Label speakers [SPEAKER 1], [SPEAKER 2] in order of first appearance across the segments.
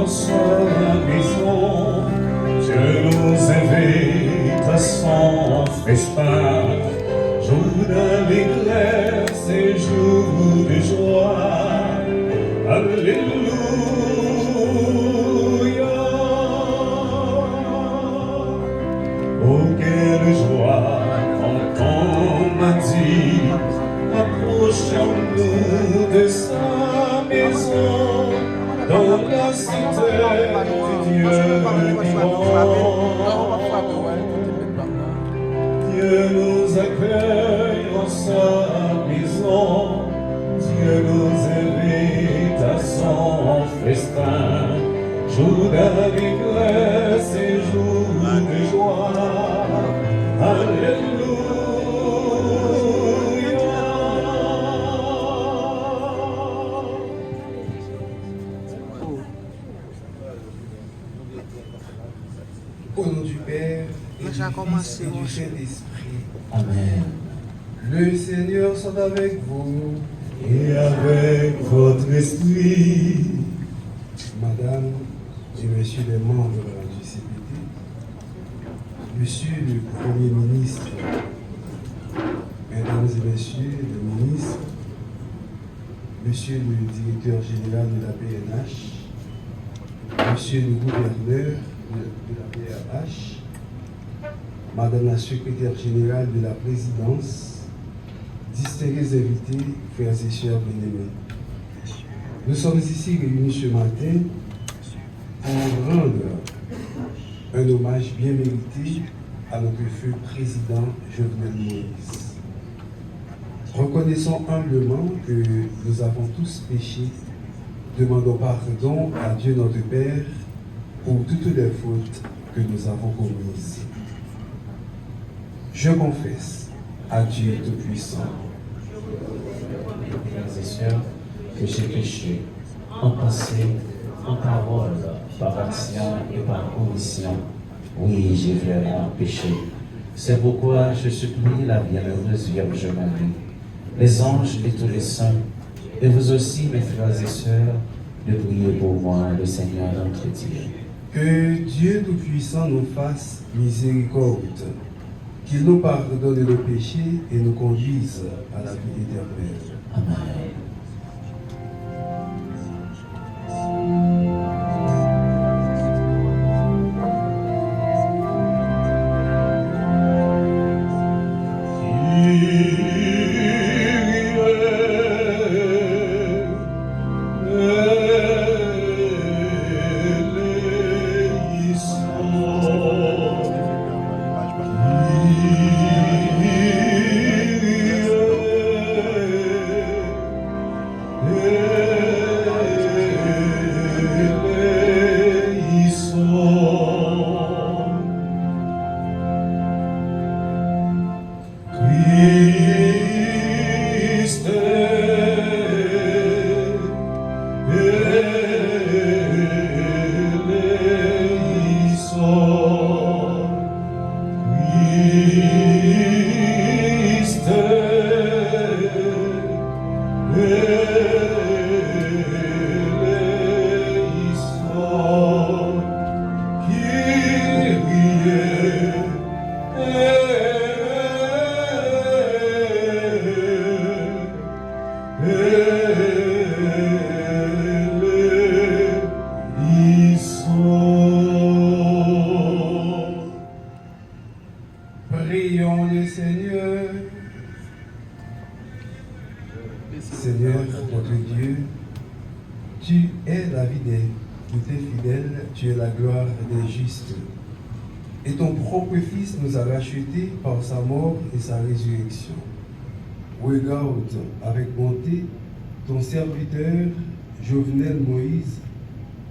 [SPEAKER 1] sa maison. Dieu nous invite à son festin, jour d'allégresse et jour de joie. Alléluia. Oh, quelle joie quand on m'a dit, approchons-nous de sa maison, dans la cité du Dieu vivant. Dieu nous accueille en sa maison, Dieu nous invite à son festin, jour d'allégresse et jour de joie. Alléluia.
[SPEAKER 2] Au nom du Père et du Fils et du Saint-Esprit.
[SPEAKER 1] Amen.
[SPEAKER 2] Le Seigneur soit avec vous.
[SPEAKER 1] Et avec votre esprit.
[SPEAKER 2] Madame et Messieurs les membres du CPT, Monsieur le Premier ministre, Mesdames et Messieurs les ministres, Monsieur le Directeur général de la PNH, Monsieur le Gouverneur de la PRH, Madame la Secrétaire générale de la Présidence, distingués invités, frères et sœurs bien-aimés. Nous sommes ici réunis ce matin pour rendre un hommage bien mérité à notre feu président Jovenel Moïse. Reconnaissons humblement que nous avons tous péché, demandons pardon à Dieu notre Père pour toutes les fautes que nous avons commises. Je confesse à Dieu Tout-Puissant.
[SPEAKER 3] Frères et sœurs, que j'ai péché en pensée, en parole, par action et par omission. Oui, j'ai vraiment péché. C'est pourquoi je supplie la bienheureuse Vierge Marie, les anges et tous les saints, et vous aussi, mes frères et sœurs, de prier pour moi, le Seigneur notre Dieu.
[SPEAKER 2] Que Dieu Tout-Puissant nous fasse miséricorde, qu'il nous pardonne nos péchés et nous conduise à la vie éternelle.
[SPEAKER 3] Amen.
[SPEAKER 2] Prions le Seigneur. Seigneur, notre Dieu, tu es la vie de tes fidèles, tu es la gloire des justes. Et ton propre Fils nous a rachetés par sa mort et sa résurrection. Regarde avec bonté ton serviteur Jovenel Moïse,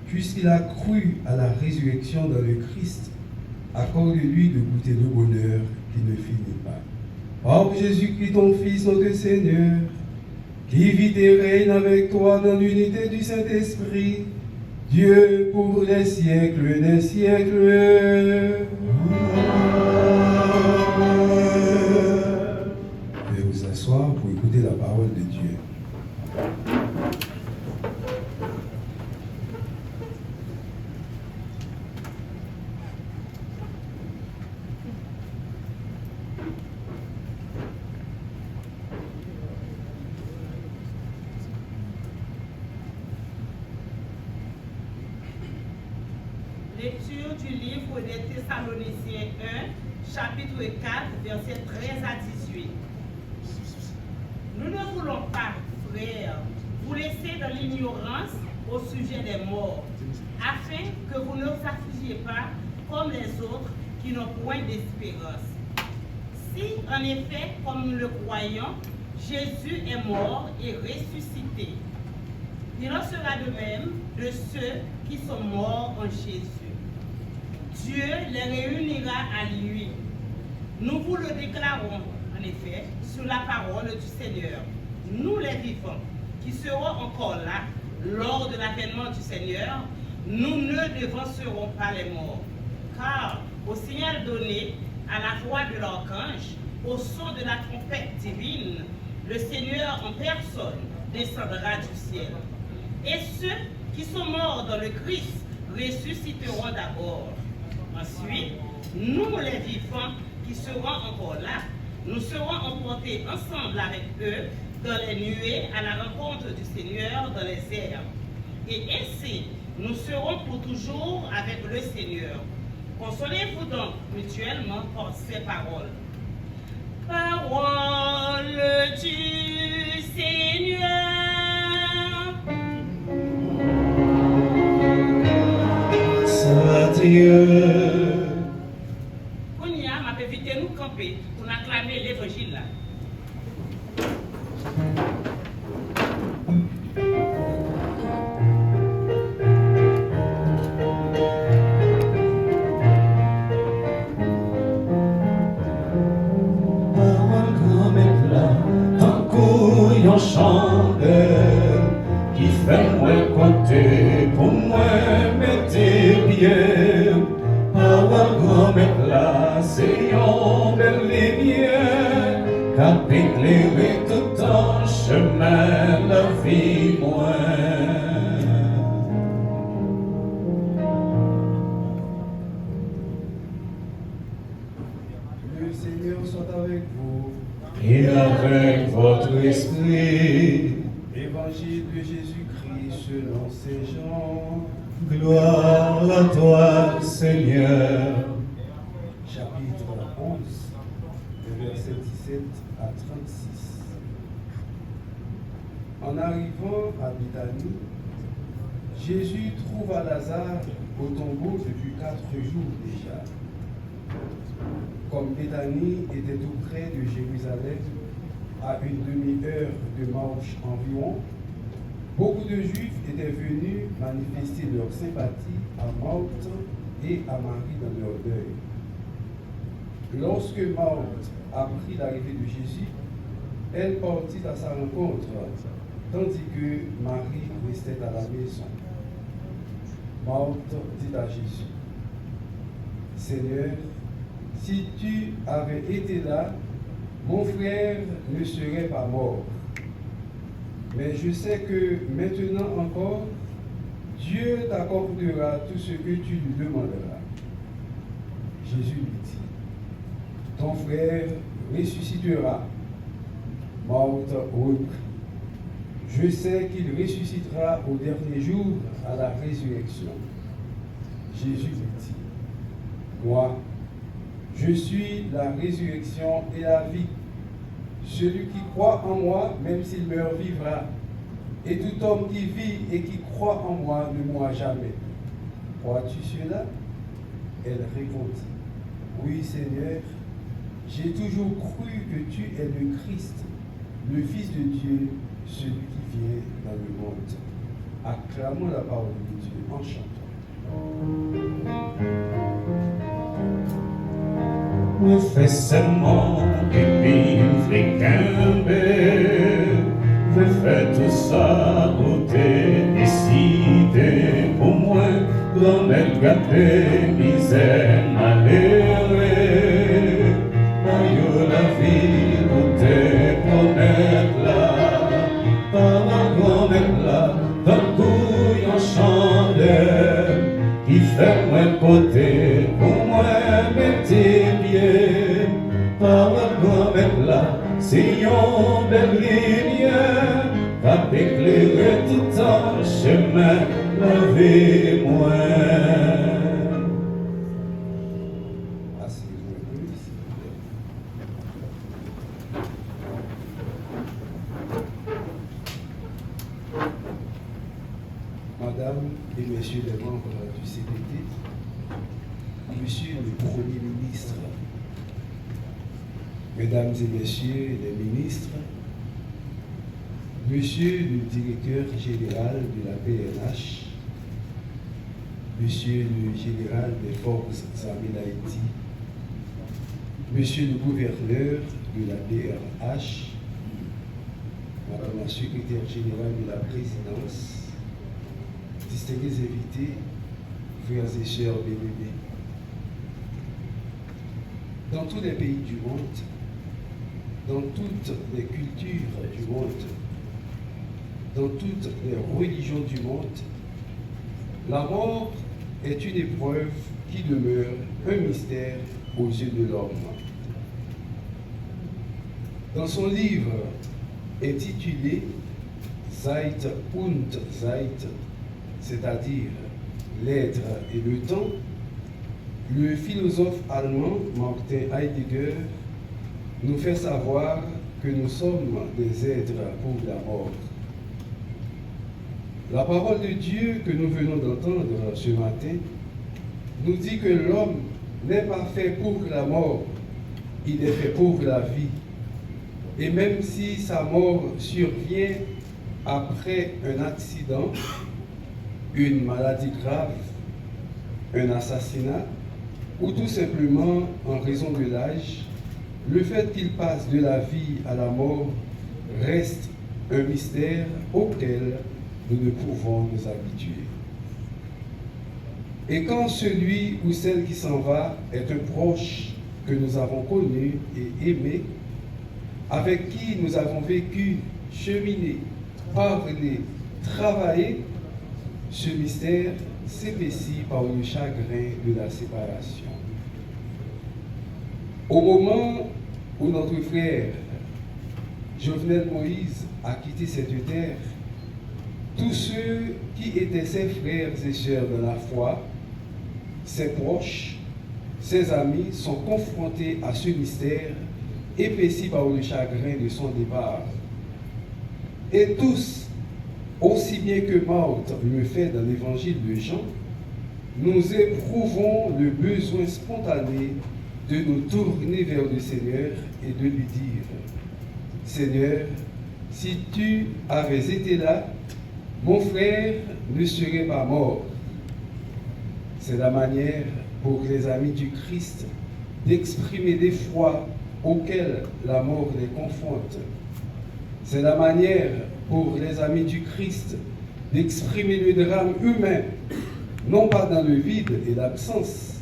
[SPEAKER 2] puisqu'il a cru à la résurrection dans le Christ. Accorde-lui de goûter le bonheur qui ne finit pas. Par Jésus-Christ, ton Fils, notre Seigneur, qui vit et règne avec toi dans l'unité du Saint-Esprit, Dieu pour les siècles des siècles. Veuillez vous asseoir pour écouter la parole de Dieu.
[SPEAKER 4] Lecture du livre des Thessaloniciens 1, chapitre 4, versets 13 à 18. Nous ne voulons pas, frères, vous laisser dans l'ignorance au sujet des morts, afin que vous ne vous affligiez pas comme les autres qui n'ont point d'espérance. Si, en effet, comme nous le croyons, Jésus est mort et ressuscité, il en sera de même de ceux qui sont morts en Jésus. Dieu les réunira à lui. Nous vous le déclarons, en effet, sur la parole du Seigneur. Nous les vivants, qui serons encore là, lors de l'avènement du Seigneur, nous ne devancerons pas les morts. Car, au signal donné, à la voix de l'archange, au son de la trompette divine, le Seigneur en personne descendra du ciel. Et ceux qui sont morts dans le Christ ressusciteront d'abord. Ensuite, nous les vivants qui serons encore là, nous serons emportés ensemble avec eux dans les nuées à la rencontre du Seigneur dans les airs. Et ainsi, nous serons pour toujours avec le Seigneur. Consolez-vous donc mutuellement par ces paroles. Parole du Seigneur.
[SPEAKER 1] Dieu.
[SPEAKER 4] Kounia m'a évité nous camper pour acclamer l'évangile là.
[SPEAKER 1] Parole comme éclat, tant couillon chandelle, qui fait moi compter pour moi mettre bien. Parole comme éclat, c'est un bel lumière, qui éclairer tout en chemin la vie moi.
[SPEAKER 2] Le Seigneur soit avec vous.
[SPEAKER 1] Et avec votre esprit,
[SPEAKER 2] Évangile de Jésus-Christ selon Saint Jean,
[SPEAKER 1] gloire à toi, Seigneur.
[SPEAKER 2] chapitre 11, le verset 17 à 36. En arrivant à Bethanie, Jésus trouva Lazare au tombeau depuis 4 jours déjà. Comme Bethanie était tout près de Jérusalem, à une demi-heure de marche environ, beaucoup de Juifs étaient venus manifester leur sympathie à Marthe et à Marie dans leur deuil. Lorsque Marthe apprit l'arrivée de Jésus, elle partit à sa rencontre, tandis que Marie restait à la maison. Marthe dit à Jésus, « Seigneur, si tu avais été là, mon frère ne serait pas mort. Mais je sais que maintenant encore, Dieu t'accordera tout ce que tu lui demanderas. » Jésus lui dit, « Ton frère ressuscitera. » Marthe reprit, « Je sais qu'il ressuscitera au dernier jour à la résurrection. » Jésus lui dit, « Moi, je suis la résurrection et la vie. Celui qui croit en moi, même s'il meurt, vivra. Et tout homme qui vit et qui croit en moi ne mourra jamais. Crois-tu cela? » Elle répondit, « Oui, Seigneur, j'ai toujours cru que tu es le Christ, le Fils de Dieu, celui qui vient dans le monde. » Acclamons la parole de Dieu en chantant.
[SPEAKER 1] Me fais seulement pipi, fréquembe. Me fais tout ça, beauté, décidé pour moi. Grand-mère gâtée, misère, malheureux. Aïe, la vie, beauté, promettre là. Par la grand-mère là, d'un couille en chandelle. Qui fait moi côté, pour moi, mettez bien. Par la grand-mère là, c'est une belle lumière. Qui éclairer tout en chemin, lavez-moi.
[SPEAKER 2] membres du CPT, Monsieur le Premier ministre, Mesdames et Messieurs les ministres, Monsieur le Directeur général de la PNH, Monsieur le Général des Forces armées d'Haïti, Monsieur le Gouverneur de la DRH, Madame la Secrétaire Générale de la Présidence, distingués invités, frères et sœurs bien-aimés. Dans tous les pays du monde, dans toutes les cultures du monde, dans toutes les religions du monde, la mort est une épreuve qui demeure un mystère aux yeux de l'homme. Dans son livre intitulé Zeit und Zeit, c'est-à-dire l'être et le temps, le philosophe allemand Martin Heidegger nous fait savoir que nous sommes des êtres pour la mort. La parole de Dieu que nous venons d'entendre ce matin nous dit que l'homme n'est pas fait pour la mort, il est fait pour la vie. Et même si sa mort survient après un accident, une maladie grave, un assassinat, ou tout simplement en raison de l'âge, le fait qu'il passe de la vie à la mort reste un mystère auquel nous ne pouvons nous habituer. Et quand celui ou celle qui s'en va est un proche que nous avons connu et aimé, avec qui nous avons vécu, cheminé, parlé, travaillé, ce mystère s'épaissit par le chagrin de la séparation. Au moment où notre frère Jovenel Moïse a quitté cette terre, tous ceux qui étaient ses frères et sœurs de la foi, ses proches, ses amis sont confrontés à ce mystère épaissi par le chagrin de son départ. Et tous, aussi bien que Marthe le fait dans l'évangile de Jean, nous éprouvons le besoin spontané de nous tourner vers le Seigneur et de lui dire: Seigneur, si tu avais été là, mon frère ne serait pas mort. C'est la manière pour les amis du Christ d'exprimer des foi auxquelles la mort les confronte. C'est la manière pour les amis du Christ d'exprimer le drame humain, non pas dans le vide et l'absence,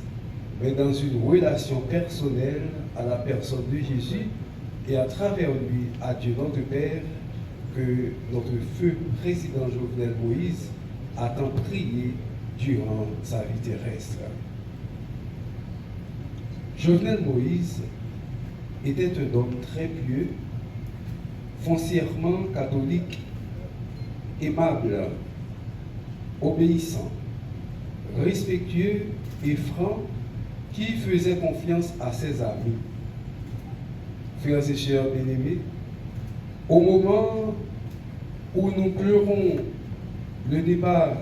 [SPEAKER 2] mais dans une relation personnelle à la personne de Jésus et à travers lui à Dieu notre Père, que notre feu président Jovenel Moïse a tant prié durant sa vie terrestre. Jovenel Moïse était un homme très pieux, foncièrement catholique, aimable, obéissant, respectueux et franc, qui faisait confiance à ses amis. Frères et sœurs bien-aimés, au moment où nous pleurons le départ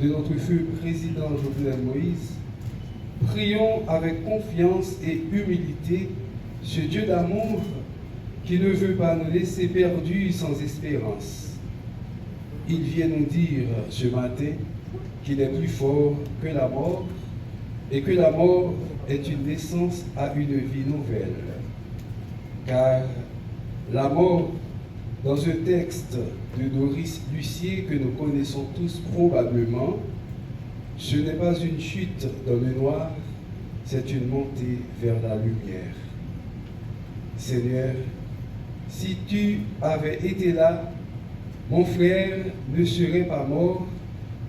[SPEAKER 2] de notre feu président Jovenel Moïse, prions avec confiance et humilité ce Dieu d'amour qui ne veut pas nous laisser perdus sans espérance. Il vient nous dire ce matin qu'il est plus fort que la mort et que la mort est une naissance à une vie nouvelle. Car la mort, dans un texte de Doris Lucier que nous connaissons tous probablement, ce n'est pas une chute dans le noir, c'est une montée vers la lumière. Seigneur, si tu avais été là, mon frère ne serait pas mort,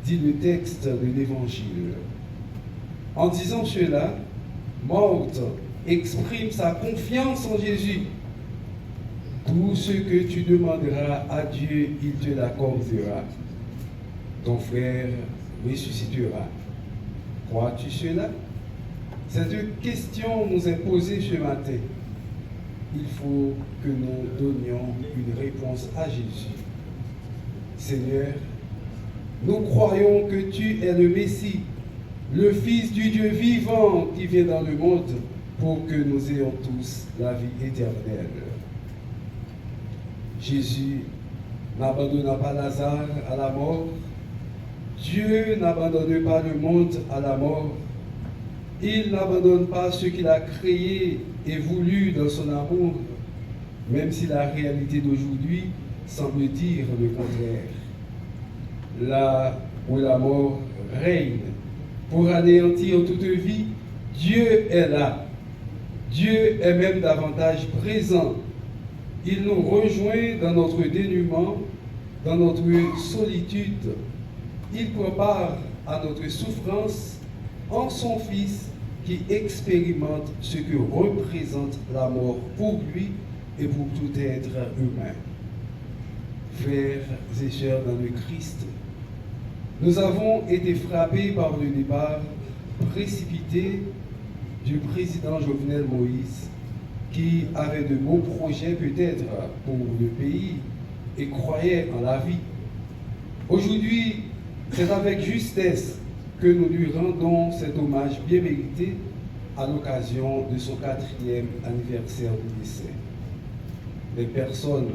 [SPEAKER 2] dit le texte de l'Évangile. En disant cela, Marthe exprime sa confiance en Jésus. Tout ce que tu demanderas à Dieu, il te l'accordera. Ton frère ressuscitera. Crois-tu cela? Cette question nous est posée ce matin. Il faut que nous donnions une réponse à Jésus. Seigneur, Nous croyons que tu es le Messie, le Fils du Dieu vivant qui vient dans le monde pour que nous ayons tous la vie éternelle. Jésus n'abandonna pas Lazare à la mort. Dieu n'abandonne pas le monde à la mort. Il n'abandonne pas ce qu'il a créé et voulu dans son amour, même si la réalité d'aujourd'hui semble dire le contraire. Là où la mort règne pour anéantir toute vie, Dieu est là. Dieu est même davantage présent. Il nous rejoint dans notre dénuement, dans notre solitude. Il prend part à notre souffrance en son Fils qui expérimente ce que représente la mort pour lui et pour tout être humain. Frères et sœurs dans le Christ, nous avons été frappés par le départ précipité du président Jovenel Moïse, qui avait de beaux projets peut-être pour le pays et croyait en la vie. Aujourd'hui, c'est avec justesse que nous lui rendons cet hommage bien mérité à l'occasion de son 4e anniversaire de décès. Les personnes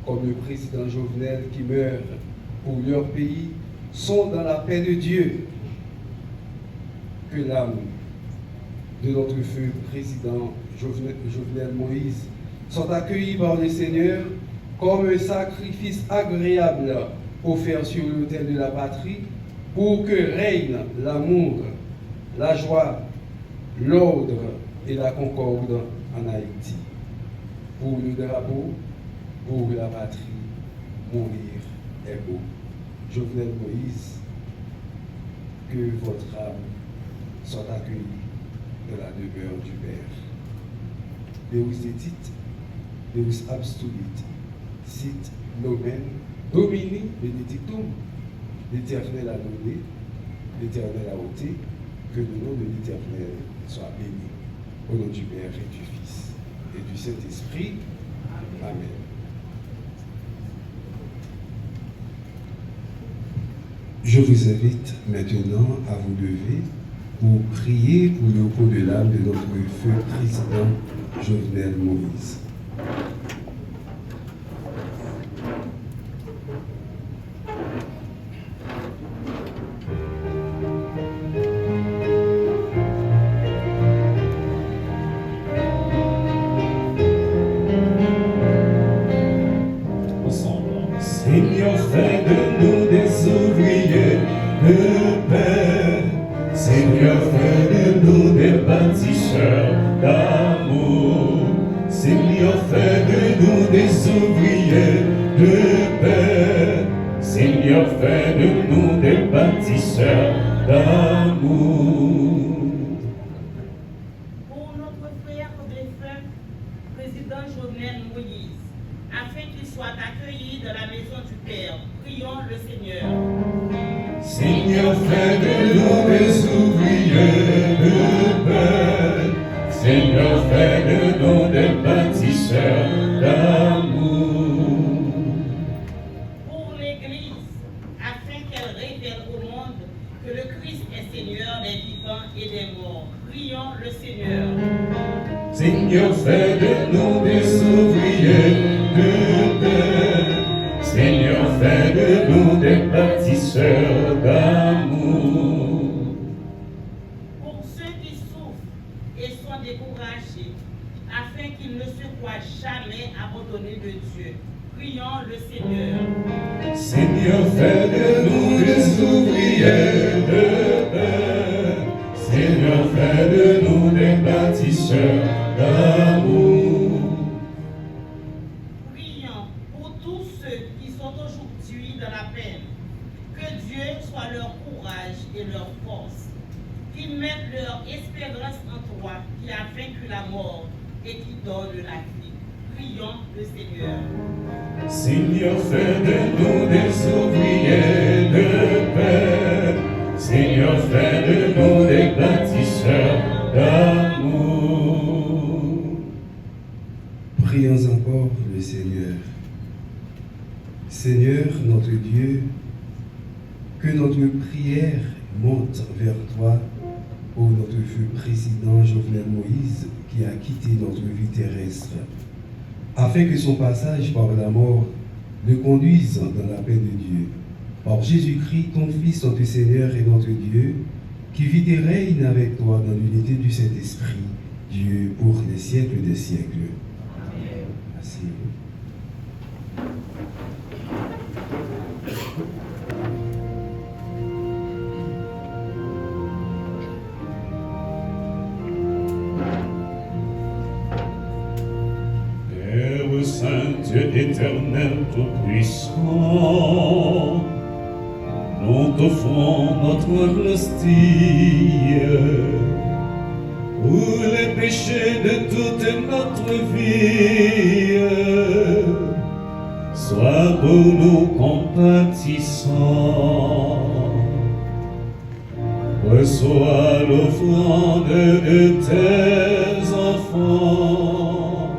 [SPEAKER 2] comme le président Jovenel qui meurent pour leur pays sont dans la paix de Dieu. Que l'âme de notre feu président Jovenel Moïse sont accueillis par le Seigneur comme un sacrifice agréable offert sur l'autel de la patrie pour que règne l'amour, la joie, l'ordre et la concorde en Haïti. Pour le drapeau, pour la patrie, mourir est beau. Jovenel Moïse, que votre âme soit accueillie dans la demeure du Père. Deus etit, Deus absolut, sit nomen, domini benedictum. L'Éternel a donné, l'Éternel a ôté, que le nom de l'Éternel soit béni. Au nom du Père et du Fils et du Saint-Esprit. Amen. Je vous invite maintenant à vous lever pour prier pour le repos de l'âme de notre feu président Jovenel Moïse.
[SPEAKER 1] Seigneur, fais de nous des ouvriers de paix. Seigneur, fais de nous des bâtisseurs d'amour. Seigneur, fais de nous des ouvriers de paix. Seigneur, fais de nous des bâtisseurs d'amour.
[SPEAKER 4] Pour notre frère défunt, président Jovenel Moïse, afin qu'il soit accueilli dans la maison du Père, prions le Seigneur.
[SPEAKER 1] Seigneur, fais de nous des ouvriers de paix. Seigneur, fais de nous des bâtisseurs d'amour.
[SPEAKER 4] Pour l'Église, afin qu'elle révèle au monde que le Christ est Seigneur des vivants et des morts, prions le Seigneur.
[SPEAKER 1] Seigneur, fais de nous des ouvriers de paix. Seigneur, fais de nous des bâtisseurs d'amour.
[SPEAKER 4] Pour ceux qui souffrent et sont découragés, afin qu'ils ne se croient jamais abandonnés de Dieu, prions le Seigneur.
[SPEAKER 1] Seigneur, fais de nous des ouvriers de paix. Seigneur, fais de nous des bâtisseurs d'amour.
[SPEAKER 4] Prions pour tous ceux qui sont aujourd'hui dans la peine, que Dieu soit leur courage et leur force, qu'ils mettent leur espérance en toi qui a vaincu la mort et qui donne la vie. Prions le Seigneur.
[SPEAKER 1] Seigneur, fais de nous des ouvriers de paix. Seigneur, fais de nous des bâtisseurs d'amour.
[SPEAKER 2] Prions encore le Seigneur. Seigneur, notre Dieu, que notre prière monte vers toi pour notre feu président Jovenel Moïse qui a quitté notre vie terrestre, afin que son passage par la mort le conduise dans la paix de Dieu. Par Jésus-Christ, ton Fils, notre Seigneur et notre Dieu, qui vit et règne avec toi dans l'unité du Saint-Esprit, Dieu pour les siècles des siècles. Amen. Merci.
[SPEAKER 1] Père Saint, Dieu éternel, tout-puissant, nous t'offrons notre humble hostie pour les péchés de toute notre vie. Sois pour nous compatissant. Reçois l'offrande de tes enfants,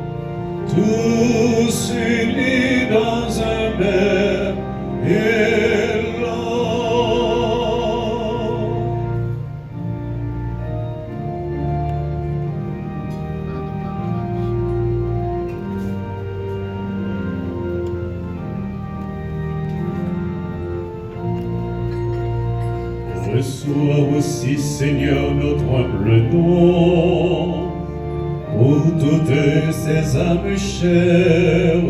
[SPEAKER 1] tous unis dans un même élan. Reçois aussi, Seigneur, notre humble don pour toutes ces âmes chères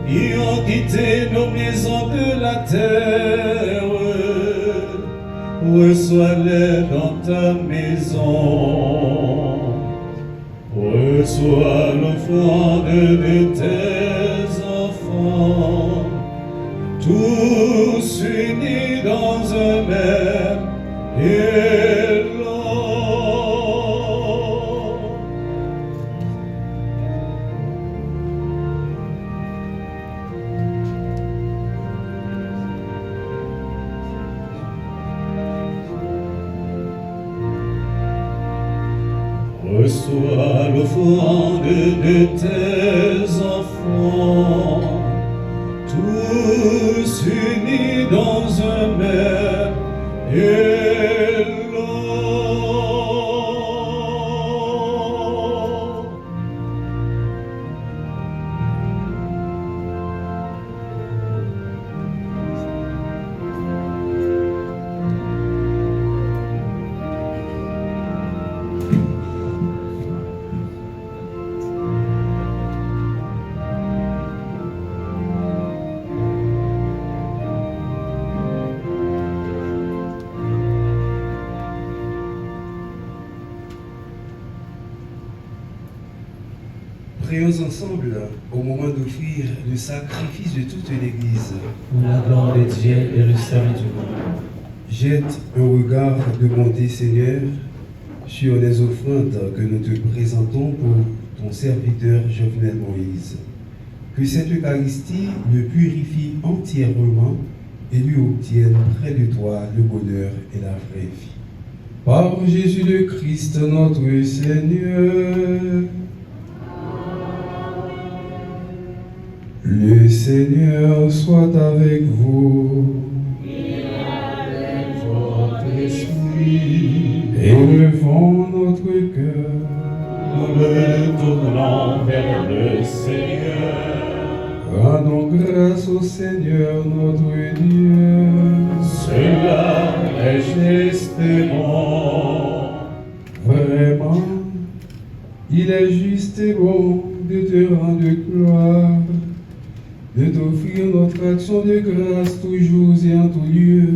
[SPEAKER 1] qui ont quitté nos maisons de la terre. Reçois-les dans ta maison. Reçois l'offrande de tes enfants, tous unis dans un même élan. Reçois l'offrande de tes enfants, tous unis dans un même élan.
[SPEAKER 2] Prions ensemble au moment d'offrir le sacrifice de toute l'Église.
[SPEAKER 3] Pour la gloire de Dieu et le salut du monde.
[SPEAKER 2] Jette un regard de bonté, Seigneur, sur les offrandes que nous te présentons pour ton serviteur Jovenel Moïse. Que cette Eucharistie le purifie entièrement et lui obtienne près de toi le bonheur et la vraie vie. Par Jésus le Christ notre Seigneur. Le Seigneur soit avec vous.
[SPEAKER 1] Et avec votre esprit,
[SPEAKER 2] Élevons notre cœur.
[SPEAKER 1] nous le tournons vers le Seigneur.
[SPEAKER 2] Rendons grâce au Seigneur notre Dieu.
[SPEAKER 1] Cela est juste et bon.
[SPEAKER 2] Vraiment, il est juste et bon de te rendre gloire, de t'offrir notre action de grâce toujours et en tout lieu.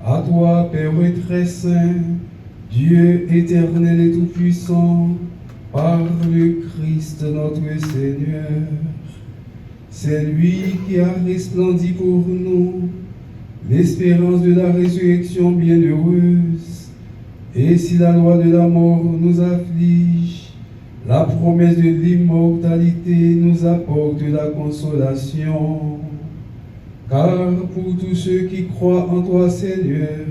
[SPEAKER 2] À toi, Père très saint, Dieu éternel et tout-puissant, par le Christ notre Seigneur. C'est lui qui a resplendi pour nous l'espérance de la résurrection bienheureuse. Et si la loi de la mort nous afflige, la promesse de l'immortalité nous apporte la consolation. Car pour tous ceux qui croient en toi, Seigneur,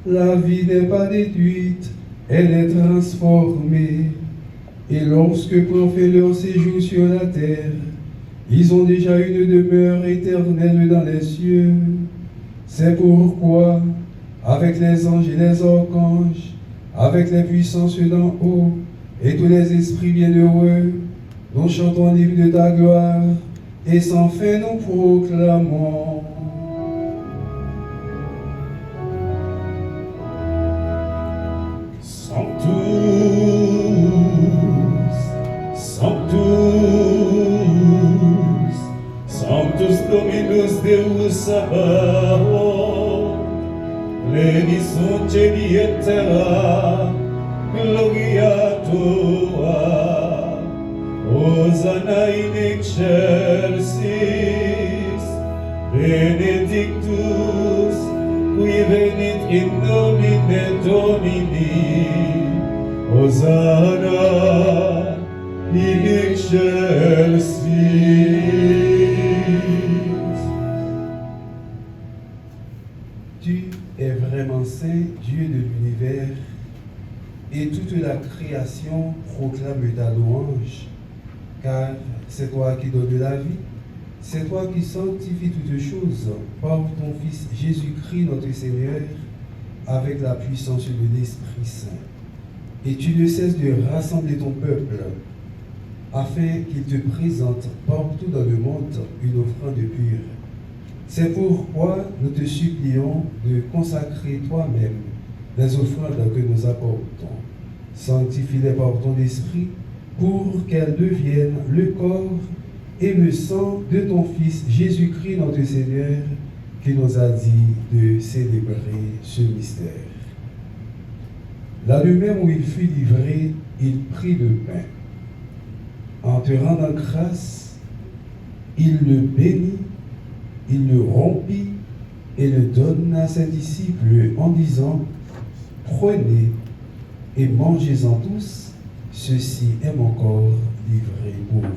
[SPEAKER 2] la vie n'est pas détruite, elle est transformée. Et lorsque prend fait leur séjour sur la terre, ils ont déjà une demeure éternelle dans les cieux. C'est pourquoi, avec les anges et les archanges, avec les puissances d'en haut, et tous les esprits bienheureux, nous chantons l'hymne de ta gloire, et sans fin nous proclamons.
[SPEAKER 1] Sanctus, Sanctus, Sanctus Dominus Deus Sabaoth, Plenius Celi et terra, Gloria Tua, Hosanna in excelsis, Benedictus, qui venit in nomine Domini, Hosanna in excelsis.
[SPEAKER 2] Tu es vraiment saint, Dieu de l'univers, et toute la création proclame ta louange, car c'est toi qui donnes la vie, c'est toi qui sanctifies toutes choses par ton Fils Jésus-Christ notre Seigneur, avec la puissance de l'Esprit Saint. Et tu ne cesses de rassembler ton peuple, afin qu'il te présente partout dans le monde une offrande pure. C'est pourquoi nous te supplions de consacrer toi-même les offrandes que nous apportons. Sanctifie-les par ton esprit pour qu'elles deviennent le corps et le sang de ton Fils Jésus-Christ notre Seigneur, qui nous a dit de célébrer ce mystère. Là même où il fut livré, il prit le pain. En te rendant grâce, il le bénit, il le rompit et le donna à ses disciples en disant: prenez et mangez-en tous, ceci est mon corps livré pour vous.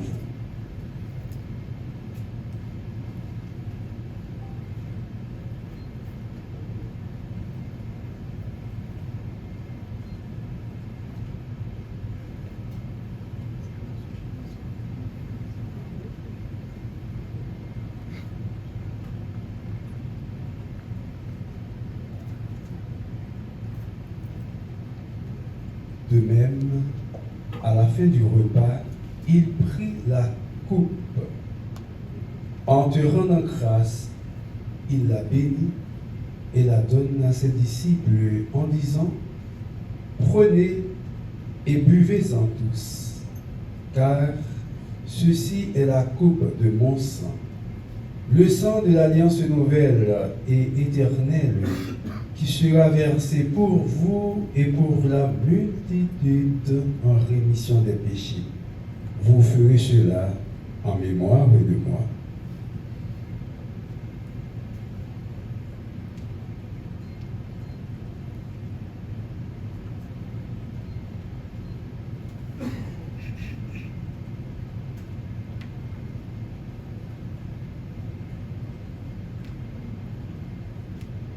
[SPEAKER 2] De même, à la fin du repas, il prit la coupe. En te rendant grâce, il la bénit et la donna à ses disciples en disant: prenez et buvez-en tous, car ceci est la coupe de mon sang, le sang de l'alliance nouvelle et éternelle, qui sera versé pour vous et pour la multitude en rémission des péchés. Vous ferez cela en mémoire de moi.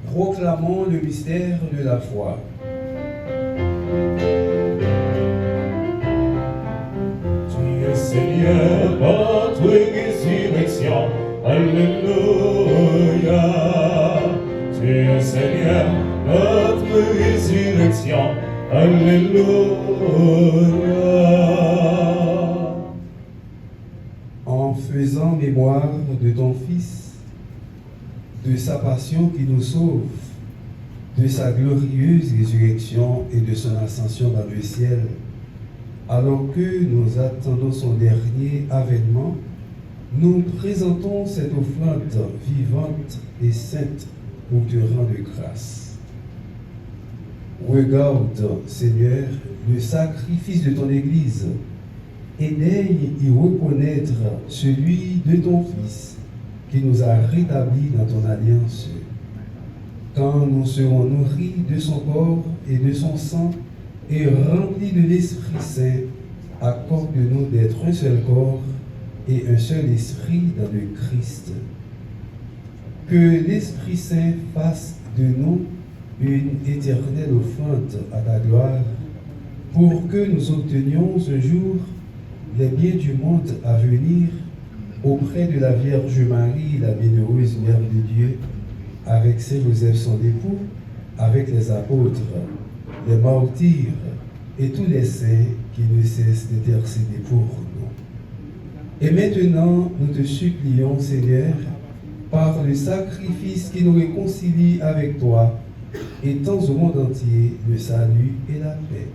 [SPEAKER 2] Proclamons le mystère de la foi.
[SPEAKER 1] Tu es Seigneur, notre résurrection, Alléluia. Tu es Seigneur, notre résurrection, Alléluia.
[SPEAKER 2] En faisant mémoire de ton Fils, de sa passion qui nous sauve, de sa glorieuse résurrection et de son ascension dans le ciel, alors que nous attendons son dernier avènement, nous présentons cette offrande vivante et sainte pour te rendre grâce. Regarde, Seigneur, le sacrifice de ton Église et daigne y reconnaître celui de ton Fils, qui nous a rétablis dans ton alliance. Quand nous serons nourris de son corps et de son sang et remplis de l'Esprit Saint, accorde-nous d'être un seul corps et un seul esprit dans le Christ. Que l'Esprit Saint fasse de nous une éternelle offrande à ta gloire, pour que nous obtenions un jour les biens du monde à venir auprès de la Vierge Marie, la bienheureuse Mère de Dieu, avec Saint Joseph son époux, avec les apôtres, les martyrs et tous les saints qui ne cessent d'intercéder pour nous. Et maintenant, nous te supplions, Seigneur, par le sacrifice qui nous réconcilie avec toi, étends au monde entier le salut et la paix.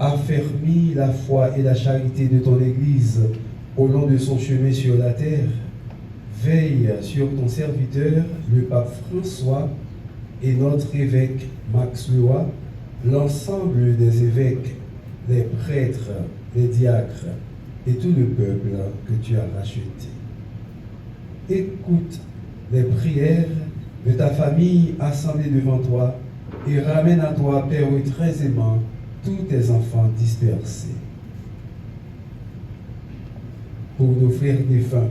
[SPEAKER 2] Affermis la foi et la charité de ton Église au long de son chemin sur la terre. Veille sur ton serviteur, le pape François, et notre évêque Max Leroy, l'ensemble des évêques, les prêtres, les diacres et tout le peuple que tu as racheté. Écoute les prières de ta famille assemblée devant toi et ramène à toi, Père très aimant, tous tes enfants dispersés. Pour nos frères défunts,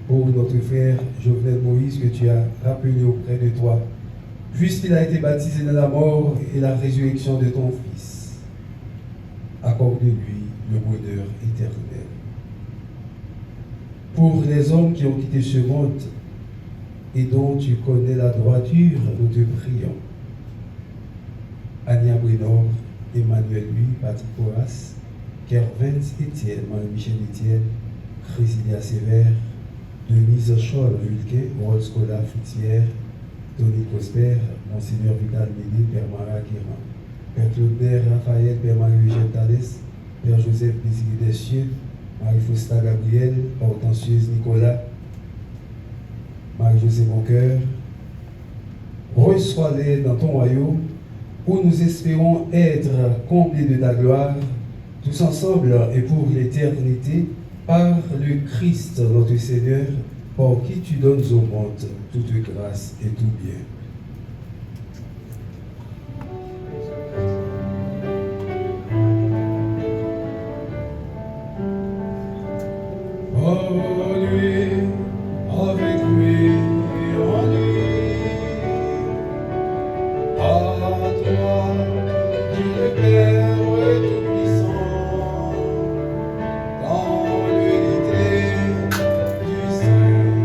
[SPEAKER 2] pour notre frère Jovenel Moïse que tu as rappelé auprès de toi, puisqu'il a été baptisé dans la mort et la résurrection de ton Fils, accorde-lui le bonheur éternel. Pour les hommes qui ont quitté ce monde et dont tu connais la droiture, nous te prions. Ania Brinor, Emmanuel Louis, Patrick Horace, Kervens Étienne, Marie-Michel Étienne, Chrysilia Sévère, Denise Scholl, Vulcain, Rolls Scola, Fitière, Tony Prosper, Monseigneur Vital Médé, Père Marat Guérin, Père Claude Raphaël, Père Marie-Eugène Thalès, Père Joseph Désiré des Cieux, Marie-Fausta Gabriel, Hortensieuse Nicolas, Marie-Josée Moncoeur, reçois-les dans ton royaume où nous espérons être comblés de ta gloire, tous ensemble et pour l'éternité, par le Christ notre Seigneur, par qui tu donnes au monde toute grâce et tout bien. En lui, avec lui et en lui, à toi, Dieu Père tout-puissant, dans l'unité du Saint-Esprit,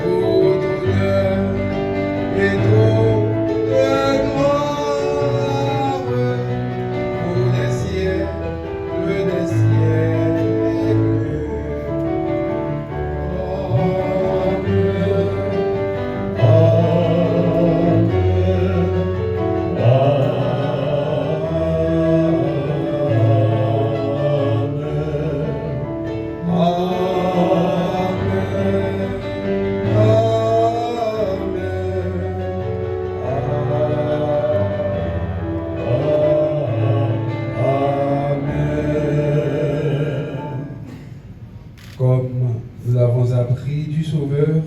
[SPEAKER 2] toute honneur et toute gloire pour les siècles des siècles. Comme nous l'avons appris du Sauveur,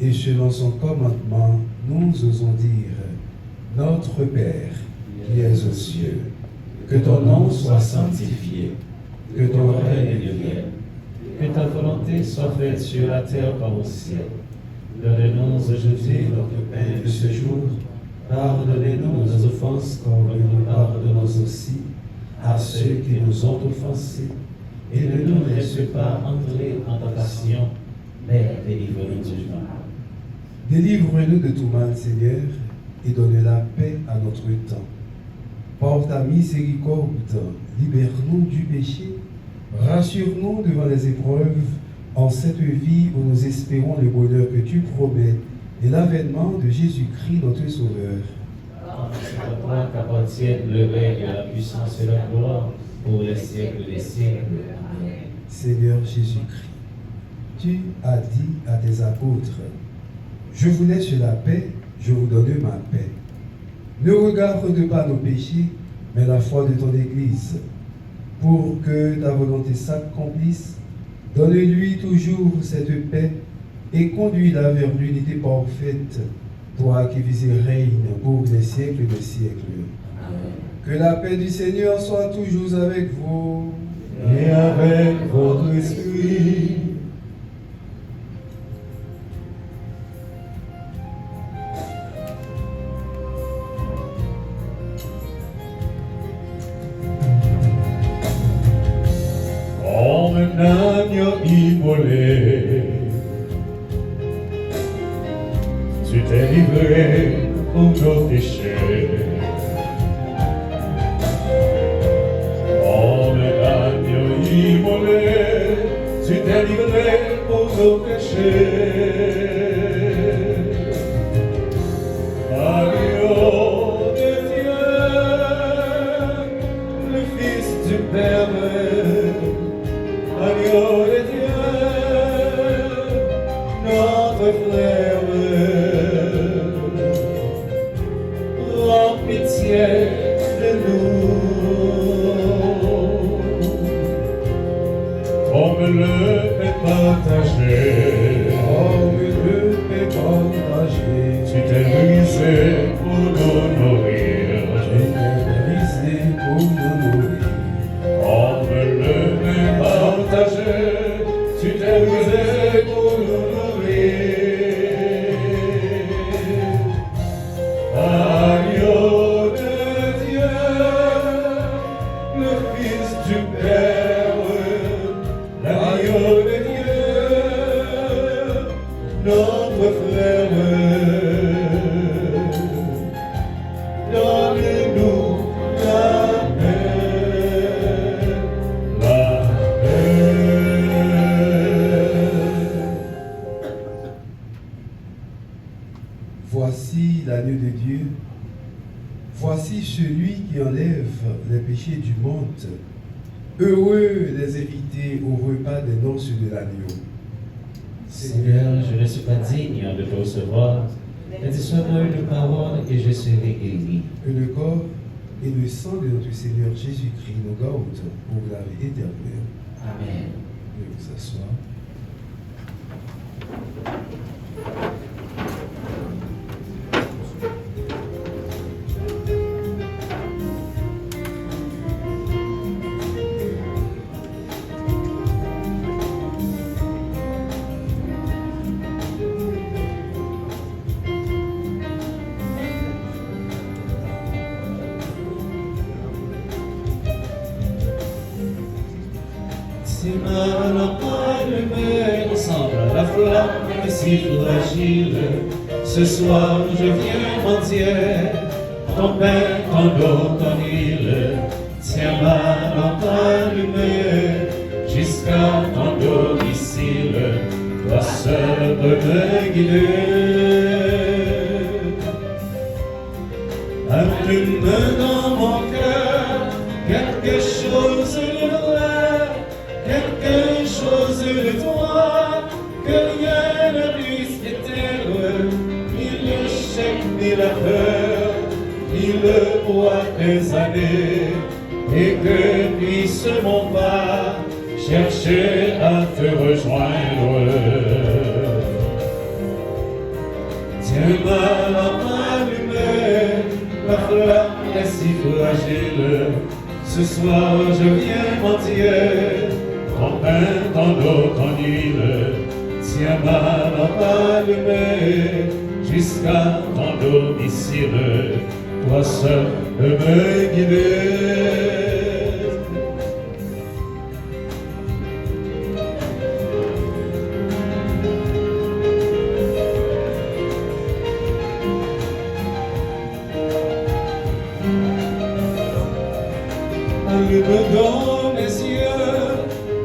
[SPEAKER 2] et selon son commandement, nous osons dire, Notre Père, qui es aux cieux,
[SPEAKER 3] Que ton nom soit sanctifié,
[SPEAKER 2] que ton
[SPEAKER 3] règne
[SPEAKER 2] règne
[SPEAKER 3] vienne, que ta volonté soit faite sur la terre comme au ciel. Donne-nous aujourd'hui notre pain de ce jour. Pardonnez-nous nos offenses comme nous pardonnons aussi à ceux qui nous ont offensés. Et ne nous laisse pas entrer en tentation, mais délivre-nous du mal.
[SPEAKER 2] Délivre-nous de tout mal, Seigneur, et donne la paix à notre temps. Par ta miséricorde, libère-nous du péché, rassure-nous devant les épreuves, en cette vie où nous espérons le bonheur que tu promets et l'avènement de Jésus-Christ, notre Sauveur.
[SPEAKER 3] C'est à toi qu'appartiennent le règne et la puissance et la gloire pour les siècles des siècles. Amen.
[SPEAKER 2] Seigneur Jésus-Christ, tu as dit à tes apôtres, je vous laisse la paix, je vous donne ma paix. Ne regarde pas nos péchés, mais la foi de ton Église. Pour que ta volonté s'accomplisse, donne-lui toujours cette paix et conduis-la vers l'unité parfaite, toi qui vis et règnes pour les siècles des siècles.
[SPEAKER 3] Amen.
[SPEAKER 2] Que la paix du Seigneur soit toujours avec vous.
[SPEAKER 1] Et avec votre esprit. Comme un agneau immolé tu t'es livré pour nos péchés. En un agneau immolé, tu t'es livré pour nos péchés. Agneau de Dieu, le Fils du Père, agneau de Dieu, notre frère, prends pitié de nous. Comme le pain partagé, tu t'es brisé pour nous nourrir. Comme le pain partagé, tu t'es brisé pour nous nourrir. Agneau de Dieu, le Fils du Père, l'agneau de Dieu, notre frère, donne-nous la paix, la paix.
[SPEAKER 2] Voici l'agneau de Dieu. Voici celui qui enlève les péchés du monde. Heureux les invités au repas des noces de l'agneau.
[SPEAKER 3] Seigneur, je ne suis pas digne de te recevoir, mais dis-moi une parole et je serai guéri.
[SPEAKER 2] Que le corps et le sang de notre Seigneur Jésus-Christ nous gardent pour la vie éternelle.
[SPEAKER 3] Amen.
[SPEAKER 2] Veuillez vous asseoir.
[SPEAKER 3] Si mal allumé ensemble la flamme si fragile, ce soir je viens mendier ton pain, ton eau, ton huile. Tiens ma lampe allumée jusqu'à ton domicile, toi seul peux me guider. Allume dans mon cœur quelque chose de vrai, quelque chose de toi, que rien ne puisse éteindre, ni le chèque, ni la peur, ni le poids des années, et que puisse mon pas chercher à te rejoindre. Tiens ma lampe allumée, la flamme est si fragile, ce soir je viens mendier ton pain, ton eau, ton huile. Tiens ma lampe allumée jusqu'à ton domicile, toi seul peux me guider. Allume dans mes yeux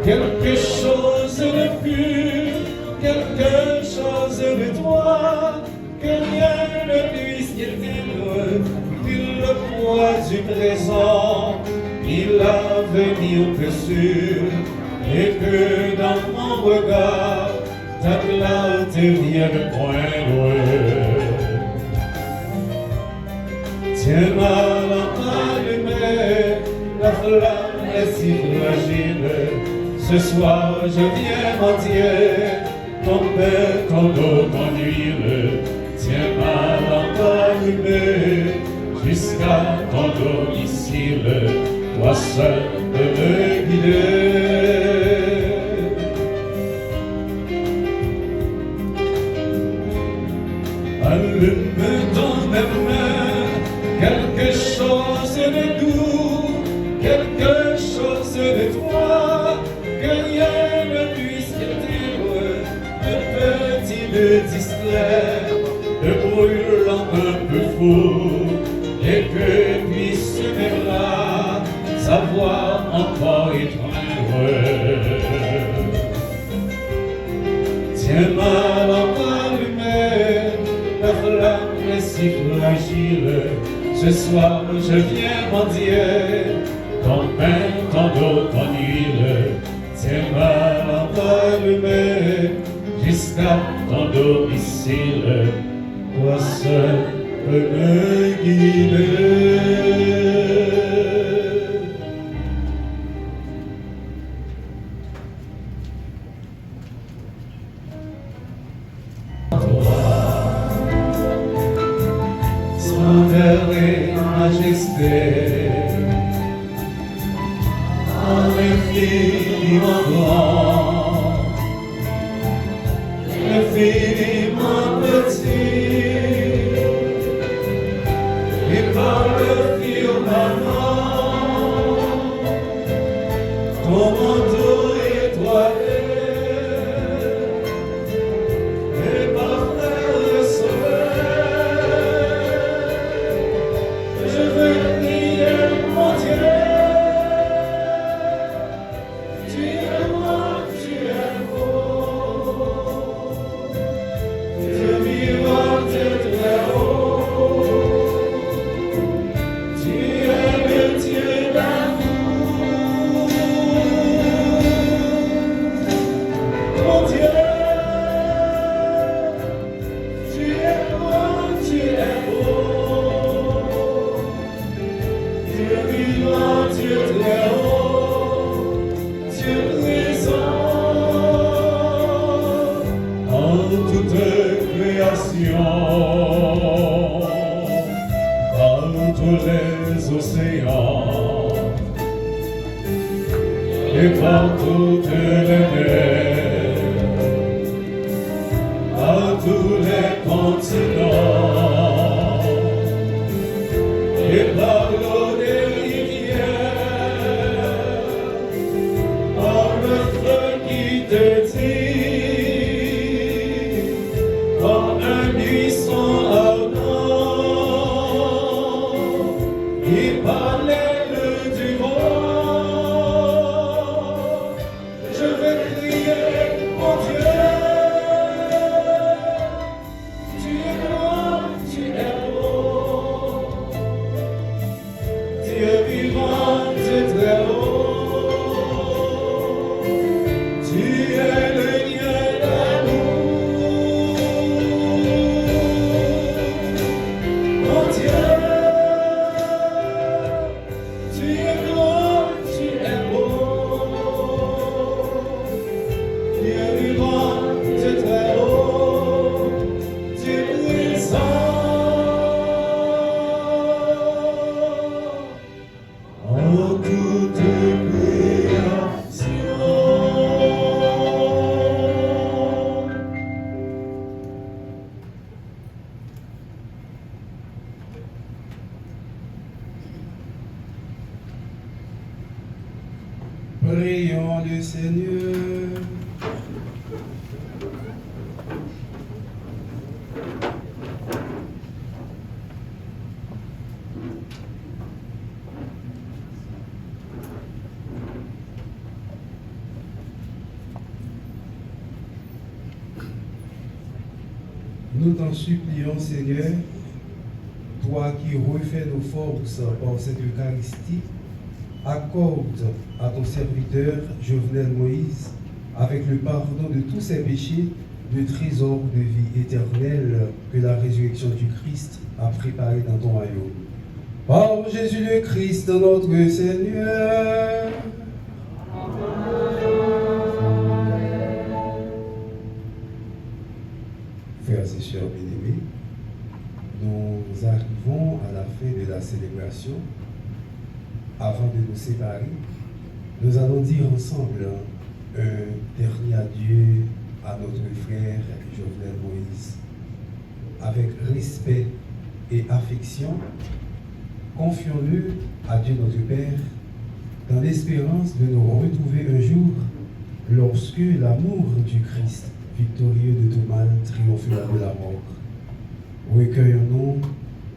[SPEAKER 3] quelque chose de pur, quelque chose de toi, que rien ne puisse éteindre, ni le poids du présent, ni l'avenir peu sûr, et que dans mon regard, ta clarté vienne poindre. Tiens ma lampe allumée, la flamme est si fragile, ce soir je viens mendier ton pain, ton eau, ton huile. Tiens ma lampe allumée jusqu'à ton domicile, toi seul peux me guider. Allume dans mes mains quelque chose de doux, quelque chose de toi, que rien ne puisse éteindre, de petit, de discret, de
[SPEAKER 1] fou et que puisse même là savoir encore être heureux. Tiens mal en allumé, la flamme est si fragile. Ce soir je viens mendier, comme un tant d'autres en île. Tiens mal en allumé, jusqu'à ton domicile. Toi seul peux me guider. Grandeur et majesté, en infiniment grand, infiniment petit, et par le firmament, ton manteau étoilé, et par terre le soleil. Par tous les océans et par toutes les mers, par tous les continents et par l'eau des rivières, par le feu qui te dit, par un buisson ardent et par l'aile du vent, je vais crier, mon Dieu, tu es grand, tu es beau, Dieu vivant, Dieu très haut, tu es le Dieu d'amour, mon Dieu.
[SPEAKER 2] Prions le Seigneur. Nous t'en supplions, Seigneur, toi qui refais nos forces par cette Eucharistie, accorde à ton serviteur Jovenel Moïse, avec le pardon de tous ses péchés, le trésor de vie éternelle que la résurrection du Christ a préparé dans ton royaume. Par Jésus le Christ, notre Seigneur. Frères et sœurs bien-aimés, nous arrivons à la fin de la célébration. Avant de nous séparer, nous allons dire ensemble un dernier adieu à notre frère Jovenel Moïse. Avec respect et affection, confions-le à Dieu notre Père, dans l'espérance de nous retrouver un jour lorsque l'amour du Christ, victorieux de tout mal, triomphera de la mort. Recueillons-nous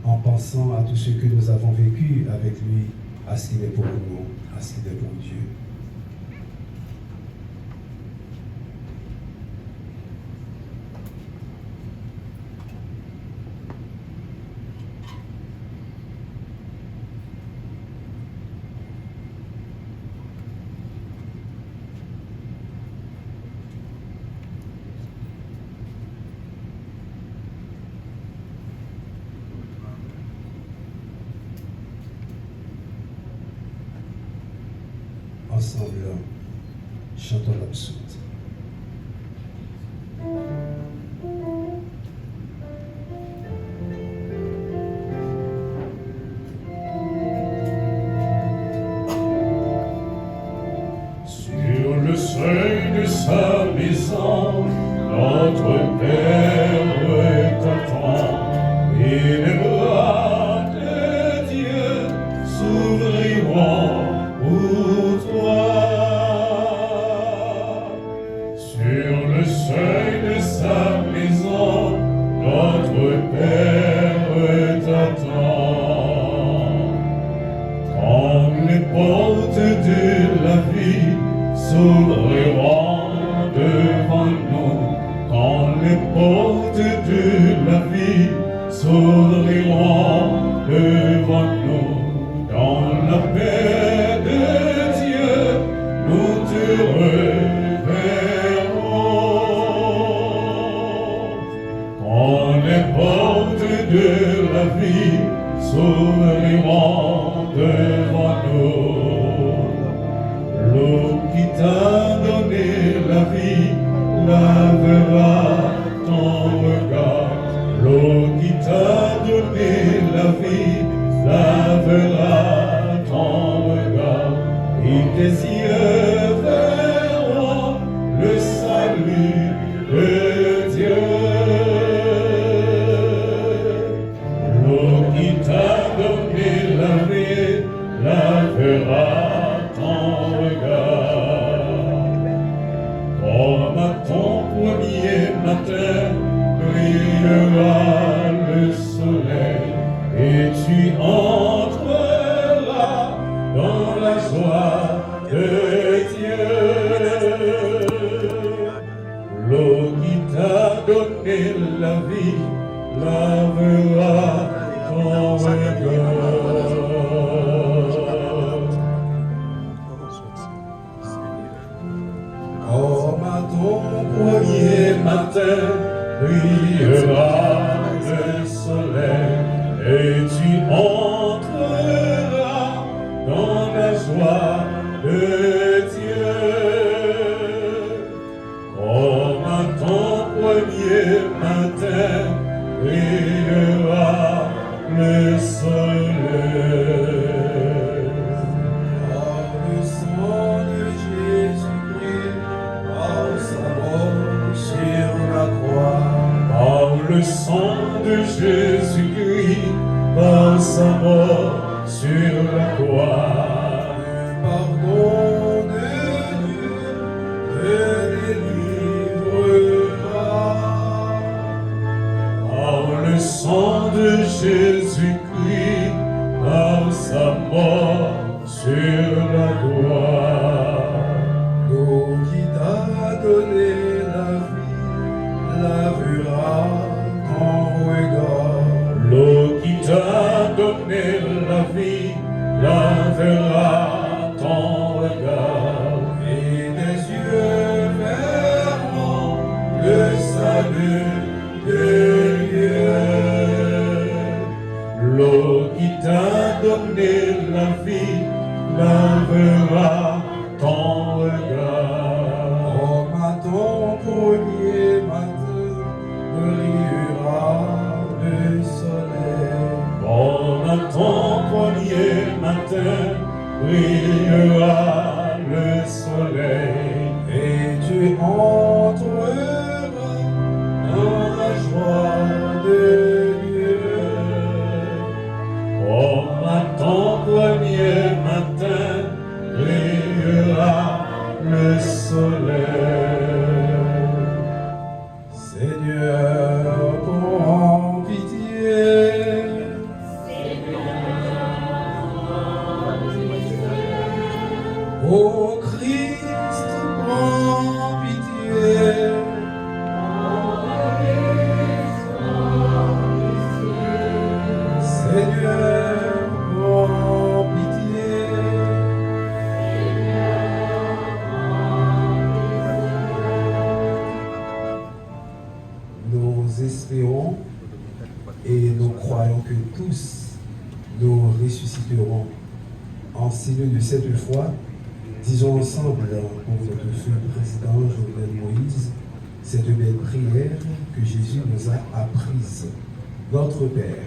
[SPEAKER 2] en pensant à tout ce que nous avons vécu avec lui, à ce qu'il est pour nous, à ce qu'il est pour Dieu. Ensemble, chantons l'absurde.
[SPEAKER 1] Sur le seuil de sa maison, notre Père t'attend, et les bras de Dieu s'ouvriront pour toi. Sur le seuil de sa maison, notre Père t'attend. Quand les portes de la vie s'ouvriront devant nous, quand les portes de la vie s'ouvriront devant nous, dans la paix de Dieu, nous te reverrons. Quand les portes de la vie s'ouvriront devant nous, l'eau qui t'a donné la vie lavera ton regard. L'eau qui t'a donné la vie lavera ton regard. Et tes yeux verront le salut de Dieu. L'eau qui t'a donné la vie lavera ton regard. Comme à ton premier matin brillera le soleil, et tu entreras dans la joie de Dieu. L'eau qui t'a donné la vie lavera ton regard. Comme à ton premier matin brillera le soleil, et tu entreras dans la joie de Dieu. Comme à ton premier matin brillera le soleil. Par le sang de Jésus-Christ, par sa mort sur la croix, par le sang de Jésus-Christ, par sa mort sur la croix, le pardon de Dieu te délivrera. Par le sang de Jésus-Christ, par sa mort sur la croix, l'eau qui t'a donné la vie lavera ton regard. L'eau qui t'a donné la vie lavera ton regard. Et tes yeux verront le salut de Dieu. L'eau qui t'a donné la vie lavera ton regard. Comme à ton premier matin brillera le soleil. Comme à ton premier matin brillera le soleil. Et tu entreras dans la joie de Dieu. Comme à ton premier matin brillera le soleil. Seigneur, prends pitié,
[SPEAKER 2] et nous croyons que tous nous ressusciterons. En signe de cette foi, disons ensemble pour notre feu président Jovenel Moïse cette belle prière que Jésus nous a apprise. Notre Père,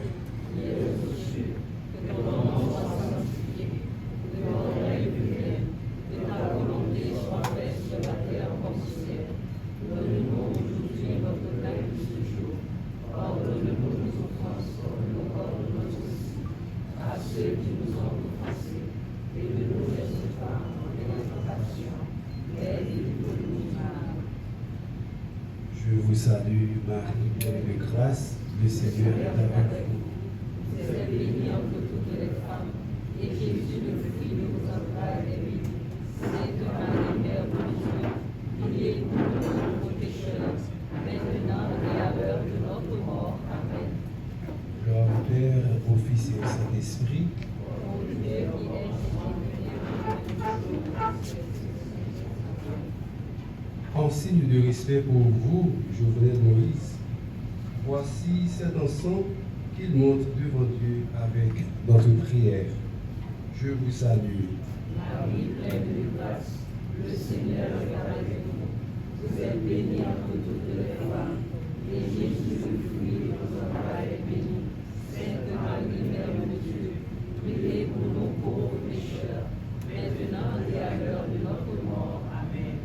[SPEAKER 2] je vous salue Marie, pleine de grâce, le Seigneur est avec vous.
[SPEAKER 5] Vous êtes bénie entre toutes les femmes, et Jésus, le fruit de vos entrailles, est béni. Sainte Marie, Mère de Dieu, priez pour nous pauvres pécheurs, maintenant et à l'heure de notre mort. Amen.
[SPEAKER 2] Gloire au Père, au Fils et au Saint-Esprit.
[SPEAKER 5] Ô Dieu qui es
[SPEAKER 2] En signe de respect pour vous, Jovenel Moïse, voici cet encens qu'il monte devant Dieu avec notre prière. Je vous salue.
[SPEAKER 5] Marie, pleine de grâce, le Seigneur est avec vous. Vous êtes bénie entre toutes les femmes, et Jésus, le fruit de vos entrailles, est béni. Sainte Marie, Mère de Dieu, priez pour nous pauvres pécheurs, maintenant et à l'heure de notre mort. Amen.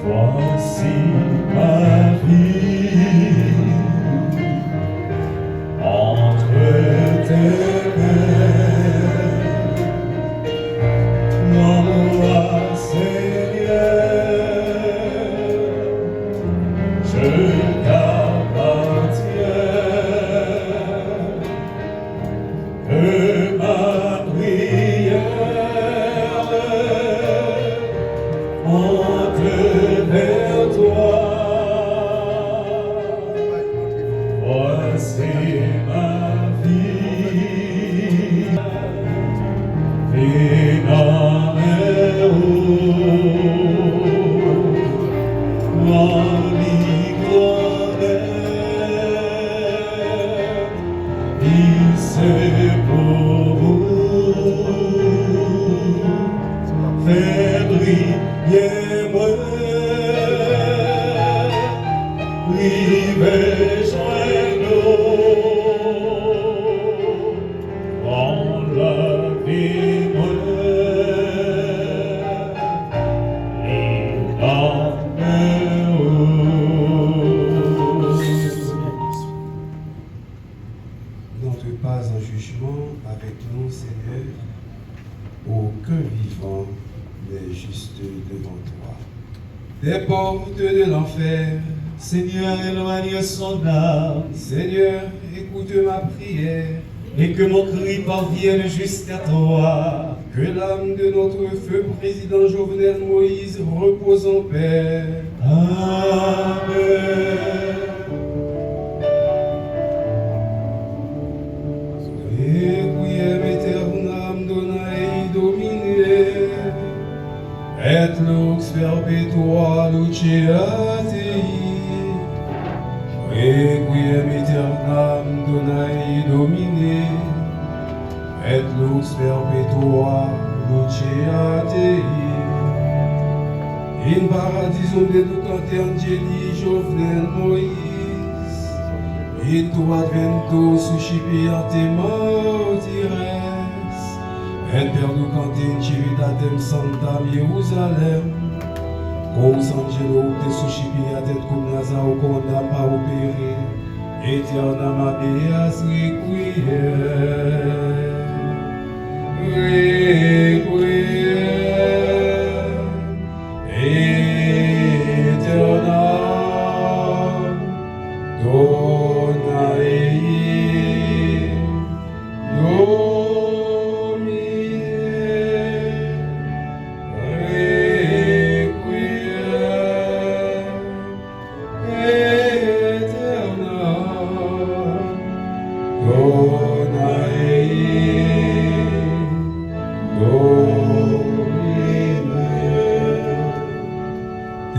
[SPEAKER 1] Voici ma vie entre tes mains. Nomme-moi Seigneur, je t'appartiens. Que ma prière monte vers toi. Voici ma vie, et dans mes il c'est pour vous, fait briller moi, rive joindre, en la vie moi, et dans
[SPEAKER 2] N'entre pas en jugement avec nous, Seigneur, aucun vivant n'est juste devant toi. Des portes de l'enfer,
[SPEAKER 1] Seigneur, éloigne son âme,
[SPEAKER 2] Seigneur, écoute ma prière,
[SPEAKER 1] et que mon cri parvienne jusqu'à toi.
[SPEAKER 2] que l'âme de notre feu président Jovenel Moïse repose en paix.
[SPEAKER 1] Amen.
[SPEAKER 2] Requiem aeternam Donae Domine, et lux perpetua luceat Dei. Requiem aeternam Donae Domine, et lux perpetua luceat Dei. In paradisum deducante angeli Jovenel Moïse, in tu advento suscipiate martires, et perducante in civitatem sanctam Jerusalem, quos angelo te suscipiatet cum Lazaro condam paupere, aeternam habeas requiem. Domine.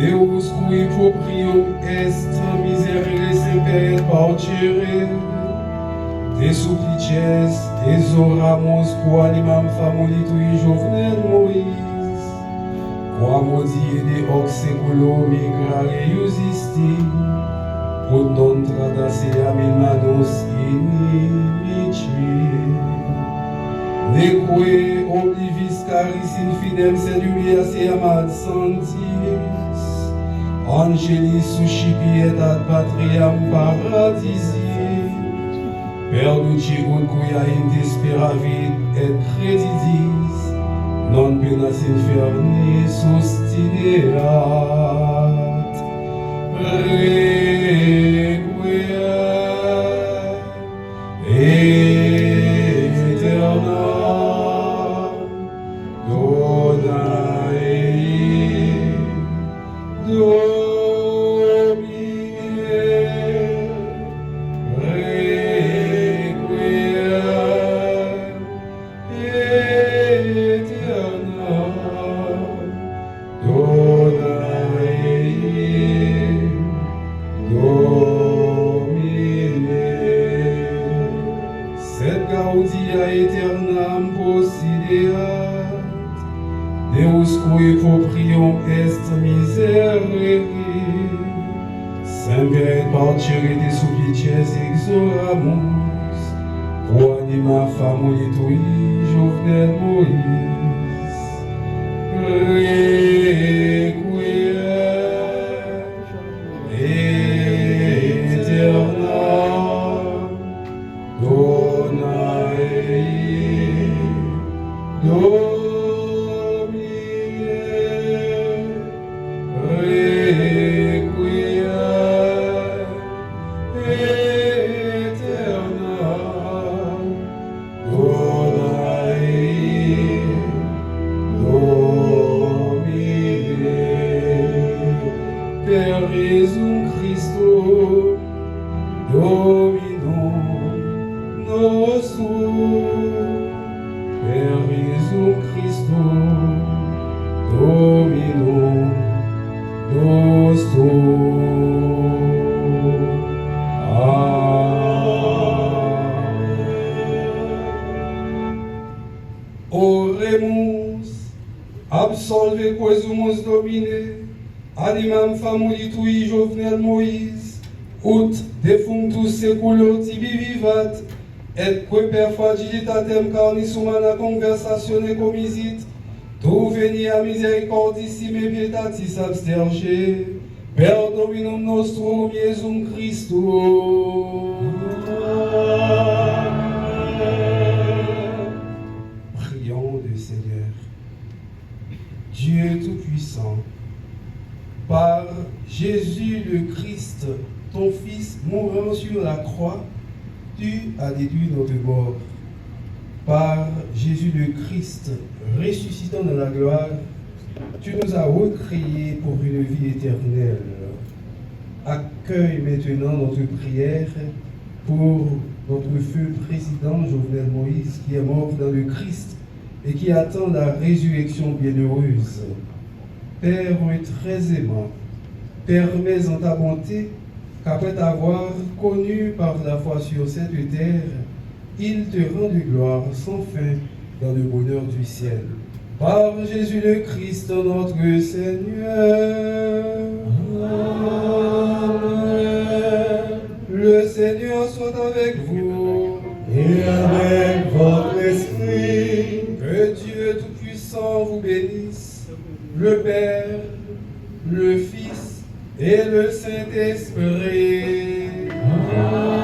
[SPEAKER 2] Deus cui proprium est miserere semper parcere, te supplices exoramus pro animam famuli tui Jovenel Moïse, qua modie de hoc seculo migrare iusisti, ut non tradasea min manus inimici. Neque oblivis caris infidem sed humias eamat santis, Angelis suscipi et ad patriam paradisi, perduci ut quia in desperavit et credidis, non penas inferni sustineat. Requiem aeternam Deus cui proprium est miserere, semper et parcere te supplices exoramus, pro anima famuli tui Jovenel Moïse. Requiem aeternam Domine. Oremus, absolve quesumus Domine, animam famuli tui Jovenel Moïse, ut defunctus seculo tibi vivat, et que per fragilitatem carnis humana conversatione comisit, tu veni a misericordissime pietatis absterge, per Dominum nostrum Iesum Christum. Prions le Seigneur. Dieu Tout-Puissant, par Jésus le Christ, ton Fils mourant sur la croix, tu as déduit notre mort. Par Jésus le Christ, ressuscitant dans la gloire, tu nous as recréés pour une vie éternelle. Accueille maintenant notre prière pour notre feu président Jovenel Moïse, qui est mort dans le Christ et qui attend la résurrection bienheureuse. Père très aimant, permets en ta bonté qu'après t'avoir connu par la foi sur cette terre, il te rend de gloire sans fin dans le bonheur du ciel. Par Jésus le Christ, notre Seigneur. Amen. Le Seigneur soit avec vous.
[SPEAKER 1] Et avec votre esprit.
[SPEAKER 2] Que Dieu Tout-Puissant vous bénisse, le Père, le Fils et le Saint-Esprit. Amen.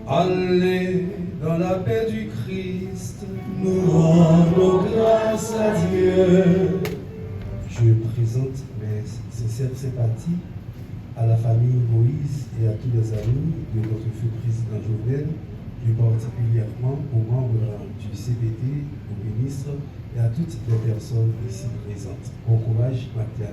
[SPEAKER 2] Allez dans la paix du Christ.
[SPEAKER 1] Nous rendons grâce à Dieu.
[SPEAKER 2] Je présente mes sincères sympathies à la famille Moïse et à tous les amis de notre feu président Jovenel, plus particulièrement aux membres du CPT, aux ministres et à toutes les personnes ici présentes. Bon courage, Mathieu.